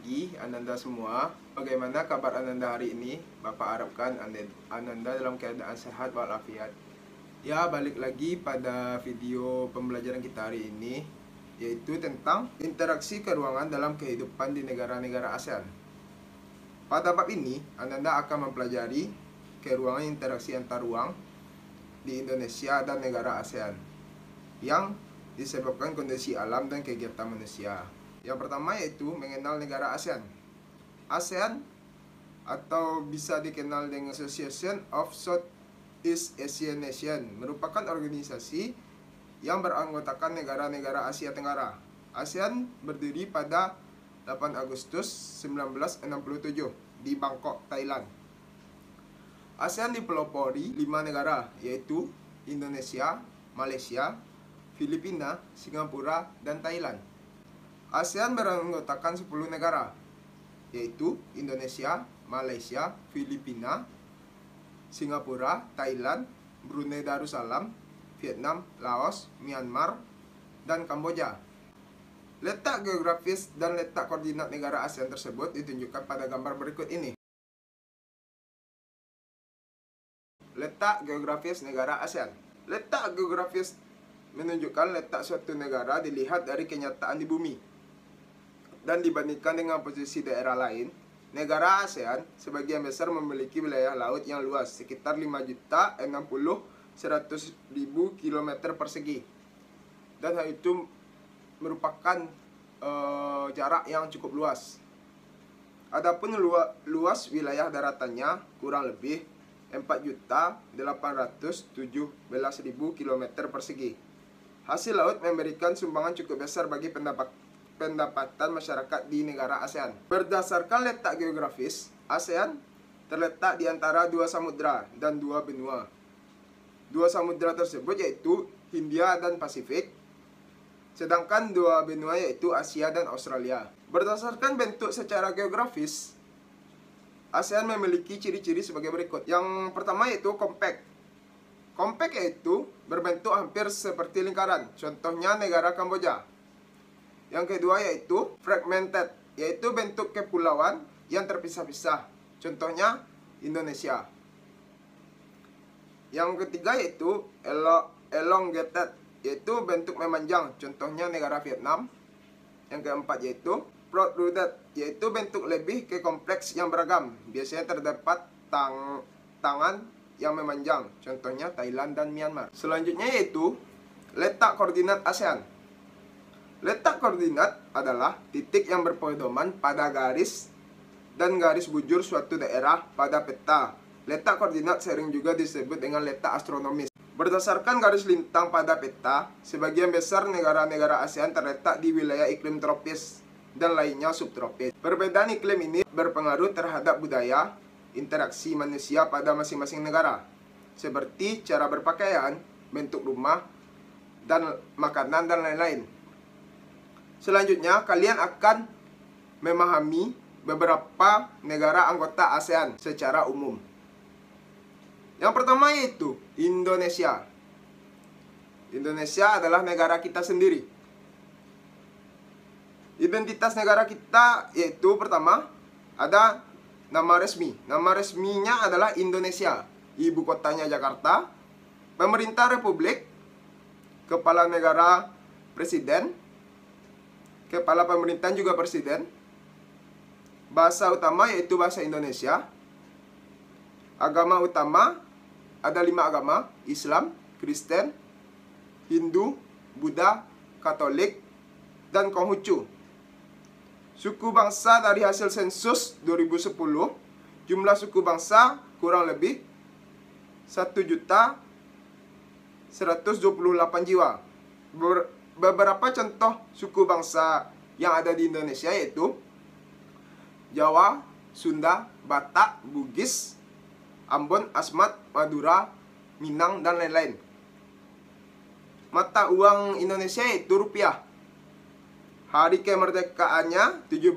pagi Ananda semua. Bagaimana kabar Ananda hari ini? Bapak harapkan Ananda dalam keadaan sehat walafiat. Ya, balik lagi pada video pembelajaran kita hari ini, yaitu tentang interaksi keruangan dalam kehidupan di negara-negara ASEAN. Pada bab ini, Ananda akan mempelajari keruangan interaksi antar ruang di Indonesia dan negara ASEAN yang disebabkan kondisi alam dan kegiatan manusia. Yang pertama yaitu mengenal negara ASEAN. ASEAN atau bisa dikenal dengan Association of Southeast Asian Nations merupakan organisasi yang beranggotakan negara-negara Asia Tenggara. ASEAN berdiri pada 8 Agustus 1967 di Bangkok, Thailand. ASEAN dipelopori 5 negara, yaitu Indonesia, Malaysia, Filipina, Singapura, dan Thailand. ASEAN beranggotakan 10 negara, yaitu Indonesia, Malaysia, Filipina, Singapura, Thailand, Brunei Darussalam, Vietnam, Laos, Myanmar, dan Kamboja. Letak geografis dan letak koordinat negara ASEAN tersebut ditunjukkan pada gambar berikut ini. Letak geografis negara ASEAN. Letak geografis menunjukkan letak suatu negara dilihat dari kenyataan di bumi. Dan dibandingkan dengan posisi daerah lain, negara ASEAN sebagian besar memiliki wilayah laut yang luas, sekitar 5.060.100.000 km persegi. Dan hal itu merupakan jarak yang cukup luas. Adapun luas wilayah daratannya kurang lebih 4.817.000 km persegi. Hasil laut memberikan sumbangan cukup besar bagi pendapatan masyarakat di negara ASEAN. Berdasarkan letak geografis, ASEAN terletak di antara 2 samudra dan 2 benua. 2 samudra tersebut yaitu Hindia dan Pasifik, sedangkan 2 benua yaitu Asia dan Australia. Berdasarkan bentuk secara geografis, ASEAN memiliki ciri-ciri sebagai berikut. Yang pertama yaitu compact. Compact yaitu berbentuk hampir seperti lingkaran, contohnya negara Kamboja. Yang kedua yaitu fragmented, yaitu bentuk kepulauan yang terpisah-pisah, contohnya Indonesia. Yang ketiga yaitu elongated, yaitu bentuk memanjang, contohnya negara Vietnam. Yang keempat yaitu protrudet, yaitu bentuk lebih ke kompleks yang beragam, biasanya terdapat tangan yang memanjang, contohnya Thailand dan Myanmar. Selanjutnya yaitu letak koordinat ASEAN. Letak koordinat adalah titik yang berpedoman pada garis dan garis bujur suatu daerah pada peta. Letak koordinat sering juga disebut dengan letak astronomis. Berdasarkan garis lintang pada peta, sebagian besar negara-negara ASEAN terletak di wilayah iklim tropis dan lainnya subtropis. Perbedaan iklim ini berpengaruh terhadap budaya, interaksi manusia pada masing-masing negara, seperti cara berpakaian, bentuk rumah, dan makanan, dan lain-lain. Selanjutnya, kalian akan memahami beberapa negara anggota ASEAN secara umum. Yang pertama yaitu Indonesia. Indonesia adalah negara kita sendiri. Identitas negara kita yaitu pertama, ada nama resmi. Nama resminya adalah Indonesia. Ibu kotanya Jakarta. Pemerintah Republik. Kepala negara presiden. Kepala pemerintahan juga presiden. Bahasa utama yaitu bahasa Indonesia. Agama utama ada 5 agama: Islam, Kristen, Hindu, Buddha, Katolik, dan Konghucu. Suku bangsa dari hasil sensus 2010, jumlah suku bangsa kurang lebih 1.128 jiwa. Beberapa contoh suku bangsa yang ada di Indonesia yaitu Jawa, Sunda, Batak, Bugis, Ambon, Asmat, Madura, Minang, dan lain-lain. Mata uang Indonesia yaitu rupiah. Hari kemerdekaannya 17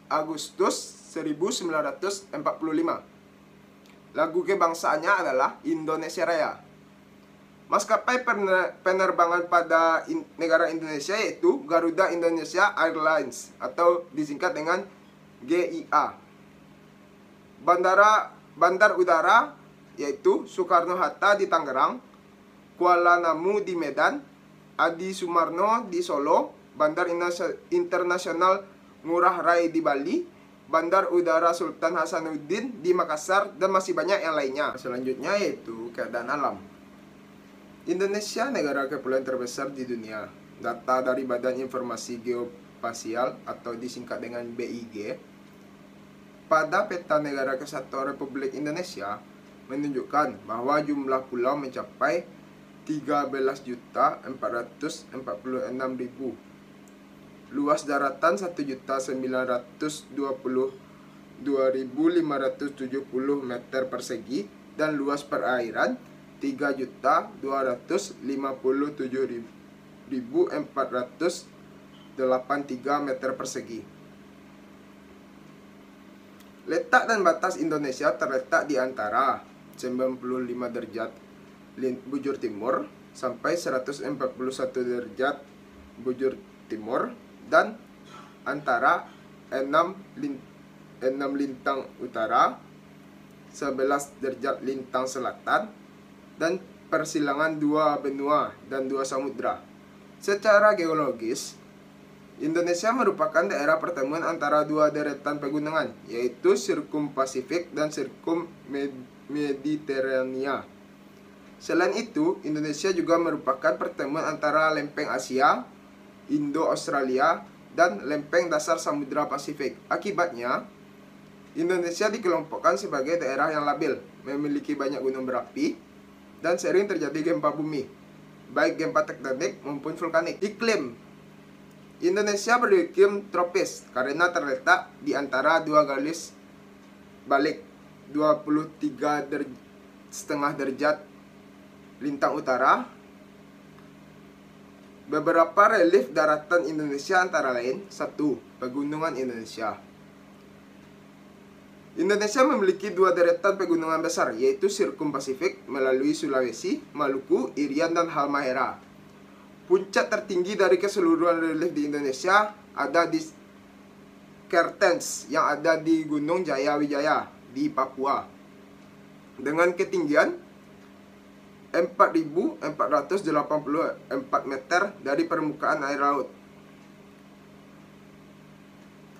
Agustus 1945. Lagu kebangsaannya adalah Indonesia Raya. Maskapai penerbangan pada negara Indonesia yaitu Garuda Indonesia Airlines atau disingkat dengan GIA. Bandar udara yaitu Soekarno-Hatta di Tangerang, Kuala Namu di Medan, Adi Sumarno di Solo, Bandar Internasional Ngurah Rai di Bali, Bandar Udara Sultan Hasanuddin di Makassar, dan masih banyak yang lainnya. Selanjutnya yaitu keadaan alam. Indonesia negara kepulauan terbesar di dunia. Data dari Badan Informasi Geospasial atau disingkat dengan BIG pada peta negara kesatuan Republik Indonesia menunjukkan bahwa jumlah pulau mencapai 13.446.000, luas daratan 1.922.570 meter persegi, dan luas perairan 3.257.483 meter persegi. Letak dan batas Indonesia terletak di antara 95 derajat bujur timur sampai 141 derajat bujur timur, dan antara 6 lintang utara, 11 derajat lintang selatan, dan persilangan 2 benua dan 2 samudra. Secara geologis, Indonesia merupakan daerah pertemuan antara dua deretan pegunungan, yaitu Sirkum Pasifik dan Sirkum Mediterania. Selain itu, Indonesia juga merupakan pertemuan antara lempeng Asia, Indo-Australia, dan lempeng dasar Samudra Pasifik. Akibatnya, Indonesia dikelompokkan sebagai daerah yang labil, memiliki banyak gunung berapi, dan sering terjadi gempa bumi, baik gempa tektonik maupun vulkanik. Iklim Indonesia beriklim tropis karena terletak di antara dua garis balik 23,5 derajat lintang utara. Beberapa relief daratan Indonesia antara lain: 1. Pegunungan Indonesia. Indonesia memiliki dua deretan pegunungan besar, yaitu Sirkum Pasifik melalui Sulawesi, Maluku, Irian, dan Halmahera. Puncak tertinggi dari keseluruhan relief di Indonesia ada di Kertens yang ada di Gunung Jayawijaya di Papua dengan ketinggian 4.484 meter dari permukaan air laut.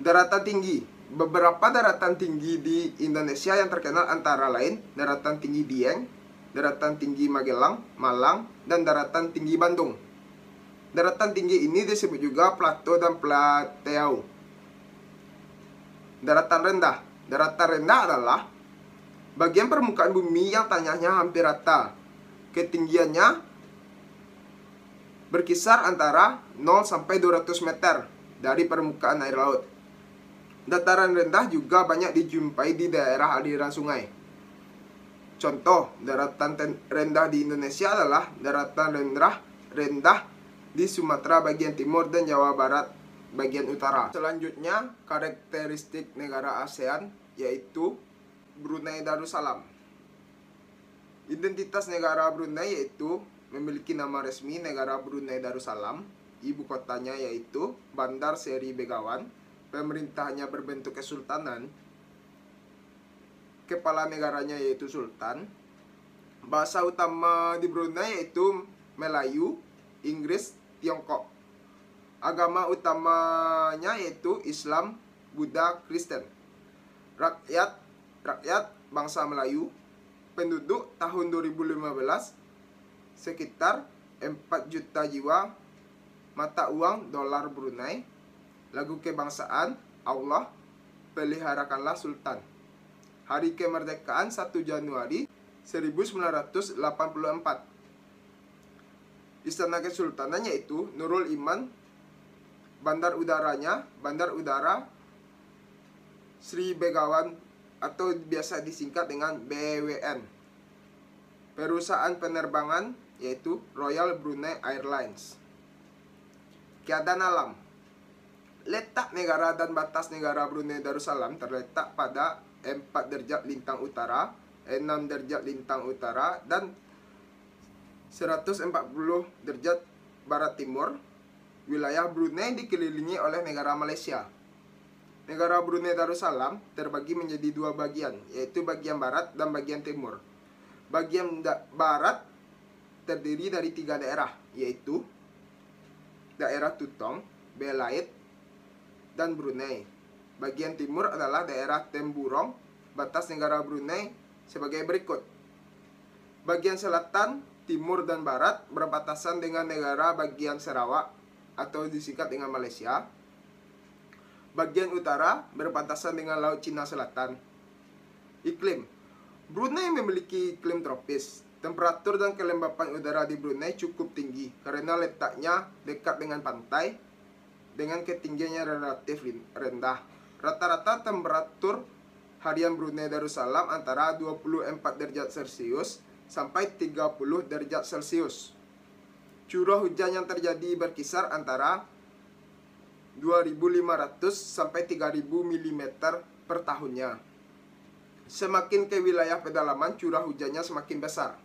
Daratan tinggi. Beberapa daratan tinggi di Indonesia yang terkenal antara lain Daratan Tinggi Dieng, Daratan Tinggi Magelang, Malang, dan Daratan Tinggi Bandung. Daratan tinggi ini disebut juga plateau dan plateau. Daratan rendah. Daratan rendah adalah bagian permukaan bumi yang tanahnya hampir rata. Ketinggiannya berkisar antara 0 sampai 200 meter dari permukaan air laut. Dataran rendah juga banyak dijumpai di daerah aliran sungai. Contoh, daratan rendah di Indonesia adalah daratan rendah di Sumatera bagian timur dan Jawa Barat bagian utara. Selanjutnya, karakteristik negara ASEAN yaitu Brunei Darussalam. Identitas negara Brunei yaitu memiliki nama resmi Negara Brunei Darussalam, ibu kotanya yaitu Bandar Seri Begawan, pemerintahnya berbentuk kesultanan, kepala negaranya yaitu Sultan. Bahasa utama di Brunei yaitu Melayu, Inggris, Tiongkok. Agama utamanya yaitu Islam, Buddha, Kristen. Rakyat bangsa Melayu. Penduduk tahun 2015 sekitar 4 juta jiwa. Mata uang dolar Brunei. Lagu kebangsaan Allah, peliharakanlah Sultan. Hari kemerdekaan 1 Januari 1984. Istana Kesultanan yaitu Nurul Iman. Bandar udaranya Bandar Udara Sri Begawan atau biasa disingkat dengan BWN. Perusahaan penerbangan yaitu Royal Brunei Airlines. Keadaan alam. Letak negara dan batas negara Brunei Darussalam terletak pada 4 derajat lintang utara, 6 derajat lintang utara, dan 140 derajat barat timur. Wilayah Brunei dikelilingi oleh negara Malaysia. Negara Brunei Darussalam terbagi menjadi dua bagian, yaitu bagian barat dan bagian timur. Bagian barat terdiri dari 3 daerah, yaitu daerah Tutong, Belait, dan Brunei. Bagian timur adalah daerah Temburong, batas negara Brunei sebagai berikut. Bagian selatan, timur, dan barat berbatasan dengan negara bagian Sarawak atau disingkat dengan Malaysia. Bagian utara berbatasan dengan Laut Cina Selatan. Iklim. Brunei memiliki iklim tropis. Temperatur dan kelembapan udara di Brunei cukup tinggi karena letaknya dekat dengan pantai dengan ketinggiannya relatif rendah. Rata-rata temperatur harian Brunei Darussalam antara 24 derajat Celcius sampai 30 derajat Celcius. Curah hujan yang terjadi berkisar antara 2.500 sampai 3.000 mm per tahunnya. Semakin ke wilayah pedalaman, curah hujannya semakin besar.